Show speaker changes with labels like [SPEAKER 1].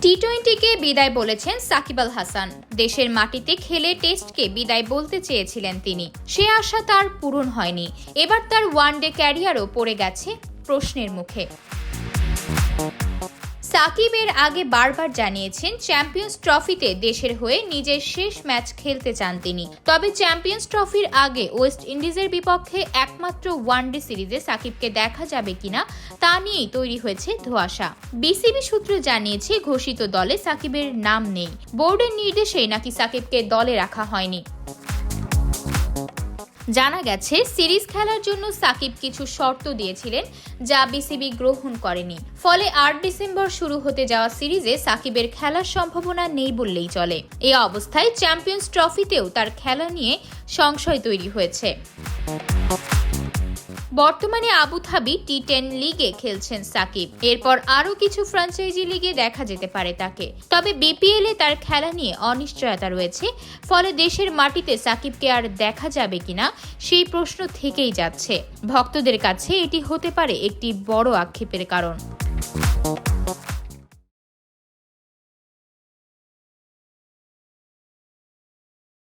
[SPEAKER 1] টি-20কে বিদায় বলেছেন সাকিব আল হাসান। দেশের মাটিতে খেলে টেস্টকে বিদায় বলতে চেয়েছিলেন তিনি। সে আশা তার পূরণ হয়নি। এবার তার ওয়ানডে ক্যারিয়ারও পড়ে গেছে প্রশ্নের মুখে। সাকিব এর আগে বারবার জানিয়েছেন চ্যাম্পিয়ন্স ট্রফিতে দেশের হয়ে নিজের শেষ ম্যাচ খেলতে চান তিনি। তবে চ্যাম্পিয়ন্স ট্রফির আগে ওয়েস্ট ইন্ডিজের বিপক্ষে একমাত্র ওয়ানডে সিরিজে সাকিবকে দেখা যাবে কিনা তা নিয়েই তৈরি হয়েছে ধোঁয়াশা। বিসিবি সূত্র জানিয়েছে ঘোষিত দলে সাকিবের নাম নেই। বোর্ডের নির্দেশেই নাকি সাকিবকে দলে রাখা হয়নি। জানা গেছে সিরিজ খেলার জন্য সাকিব কিছু শর্ত দিয়েছিলেন যা বিসিবি গ্রহণ করেনি। ফলে 8 ডিসেম্বর শুরু হতে যাওয়া সিরিজে সাকিবের খেলার সম্ভাবনা নেই বললেই চলে। এই অবস্থায় চ্যাম্পিয়ন্স ট্রফিতেও তার খেলা নিয়ে সংশয় তৈরি হয়েছে। বর্তমানে আবুধাবি টি10 লিগে খেলছেন সাকিব। এরপর আরও কিছু ফ্র্যাঞ্চাইজি লিগে দেখা যেতে পারে তাকে। তবে বিপিএল এ তার খেলা নিয়ে অনিশ্চয়তা রয়েছে। ফলে দেশের মাটিতে সাকিবকে আর দেখা যাবে কিনা সেই প্রশ্ন থেকেই যাচ্ছে। ভক্তদের কাছে এটি হতে পারে একটি বড় আক্ষেপের কারণ।